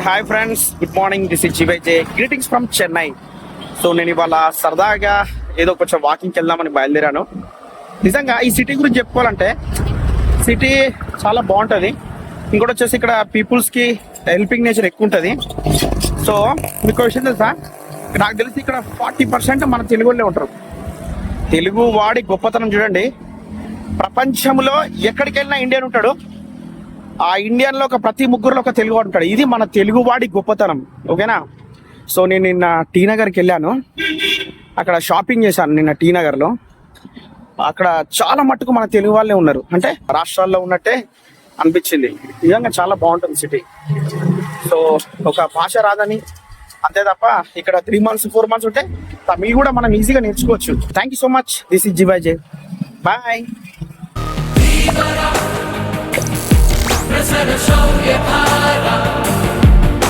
Hi friends, good morning. This is GYJ. Greetings from Chennai. So నేను ఇవాళ సరదాగా ఏదో కొంచెం వాకింగ్కి వెళ్దామని బయలుదేరాను. నిజంగా ఈ సిటీ గురించి చెప్పుకోవాలంటే సిటీ చాలా బాగుంటుంది. ఇంకోటి వచ్చేసి ఇక్కడ పీపుల్స్కి హెల్పింగ్ నేచర్ ఎక్కువ ఉంటుంది. సో మీకు విషయం తెలుసా, నాకు తెలిసి ఇక్కడ 40% మన తెలుగు వాళ్ళే ఉంటారు. తెలుగు వాడి గొప్పతనం చూడండి. ప్రపంచంలో ఎక్కడికి వెళ్ళినా ఇండియన్ ఉంటాడు. ఆ ఇండియన్లో ఒక ప్రతి ముగ్గురులో ఒక తెలుగు వాడు ఉంటాడు. ఇది మన తెలుగువాడి గొప్పతనం. ఓకేనా? సో నేను నిన్న టీ నగర్కి వెళ్ళాను. అక్కడ షాపింగ్ చేశాను నిన్న టీ నగర్లో. అక్కడ చాలా మట్టుకు మన తెలుగు వాళ్ళే ఉన్నారు. అంటే రాష్ట్రాల్లో ఉన్నట్టే అనిపించింది. నిజంగా చాలా బాగుంటుంది సిటీ. సో ఒక భాష రాదని అంతే తప్ప ఇక్కడ 3 months 4 months ఉంటే తమిళ్ కూడా మనం ఈజీగా నేర్చుకోవచ్చు. Thank you so much. This is GYJ. Bye. Show